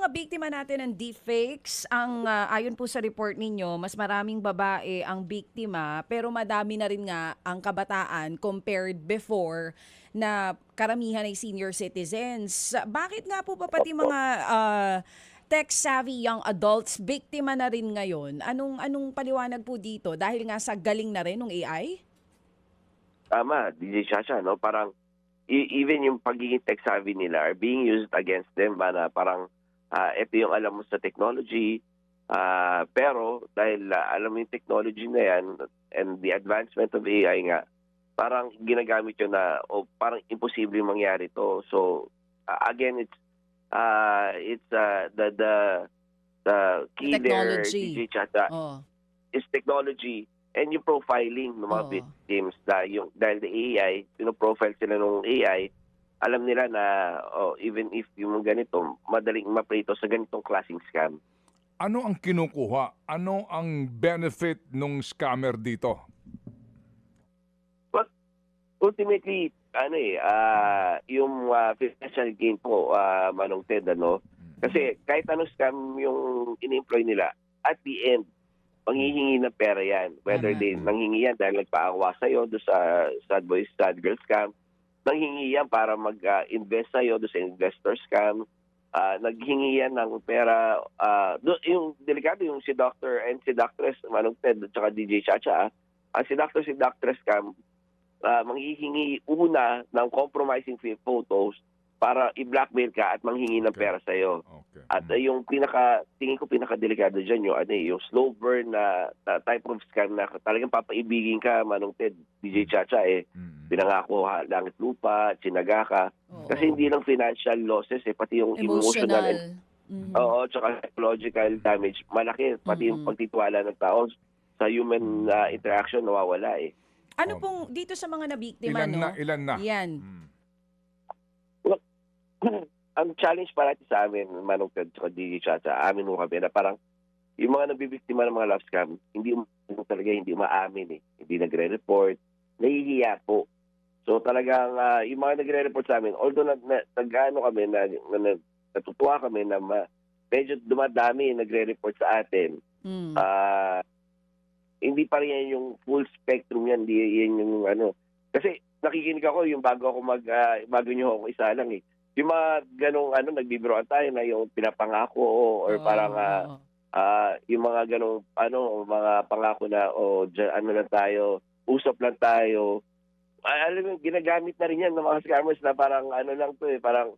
mga biktima natin ng deepfakes, ayon po sa report ninyo, mas maraming babae ang biktima pero madami na rin nga ang kabataan compared before na karamihan ay senior citizens. Bakit nga po ba pati mga tech-savvy young adults biktima na rin ngayon? Anong paliwanag po dito? Dahil nga sa galing na rin ng AI? Tama, DJ Shasha, no? Parang even yung pagiging tech-savvy nila are being used against them na parang ito yung alam mo sa technology, pero dahil alam mo yung technology na yan and the advancement of AI nga, parang ginagamit yun na parang imposible mangyari to. So again, it's the key there, DJ Chata, is technology and yung profiling ng mga victims dahil the AI, profile sila ng AI, alam nila na even if yung ganito, madaling maprito sa ganitong klaseng scam. Ano ang kinukuha? Ano ang benefit ng scammer dito? But ultimately, yung financial gain po, Manong Ted, kasi kahit anong scam yung in-employ nila, at the end, manghihingi ng pera yan. Whether they nanghingi yan dahil nagpaawa sa'yo doon sa sad boy, sad girl scam, nanghingi yan para mag-invest sa'yo doon sa investor scam, naghingi yan ng pera. Yung delikado, yung si Dr. and si Doctress, Manong Ted, at saka DJ Chacha, si Dr. si Doctress scam, manghihingi una ng compromising photos para i-blackmail ka at manghingi ng pera sa'yo. Okay. At yung tingin ko pinaka-delikado dyan, yung slow burn na type of scam na talagang papaibigin ka, Manong Ted, DJ Chacha, pinangako langit lupa, sinaga ka. Kasi hindi lang financial losses, pati yung emotional and, tsaka psychological damage, malaki. Pati yung pagtitiwala ng tao sa human interaction, nawawala Ano pong dito sa mga nabiktima, Ilan na? Yan. Ang challenge parati sa amin, Manong Ted, sa DJ Chacha, amin mo kami na parang yung mga nabibiktima ng mga love scam, hindi umaamin Hindi nagre-report, nahihiya po. So talagang yung mga nagre-report sa amin, although nag-ano kami, natutuwa kami na medyo dumadami nagre-report sa atin, hindi pa rin yan yung full spectrum yan, hindi yan yung Kasi nakikinig ako yung bago nyo ako isa lang yung mga ganong nagbibiroan tayo na yung pinapangako or parang yung mga ganong mga pangako na lang tayo, usap lang tayo. Alam mo, ginagamit na rin yan ng mga scammers na parang lang to parang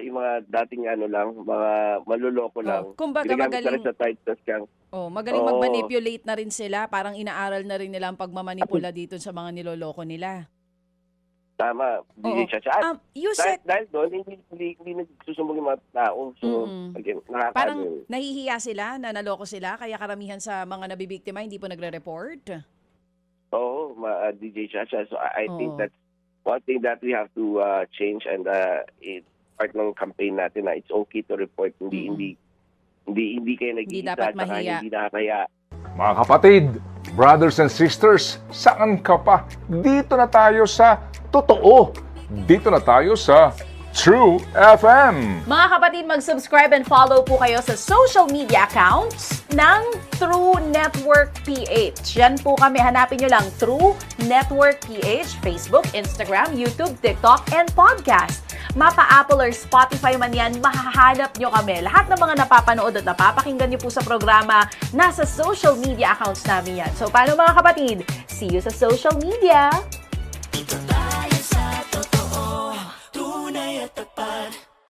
yung mga dating mga maluloko lang. Kumbaga magaling sa type sa scam. Magaling mag-manipulate na rin sila, parang inaaral na rin nila ang pagmamanipula dito sa mga niloloko nila. Tama, DJ Chacha. Dahil doon, hindi nagsusumbong yung mga tao. So, again, parang nahihiya sila, na naloko sila, kaya karamihan sa mga nabibiktima hindi po nagre-report? Oo, DJ Chacha. So, I think that's one thing that we have to change and it's part ng campaign natin na it's okay to report. Hindi kayo nag-iisa. Hindi dapat mahiya. Hindi nakakaya. Mga kapatid, brothers and sisters, saan ka pa? Dito na tayo sa totoo. Dito na tayo sa True FM. Mga kapatid, mag-subscribe and follow po kayo sa social media accounts ng True Network PH. Yan po kami. Hanapin nyo lang True Network PH, Facebook, Instagram, YouTube, TikTok, and podcast. Mapa Apple or Spotify man yan, mahahanap nyo kami. Lahat ng mga napapanood at napapakinggan nyo po sa programa, nasa social media accounts namin yan. So, paano mga kapatid? See you sa social media!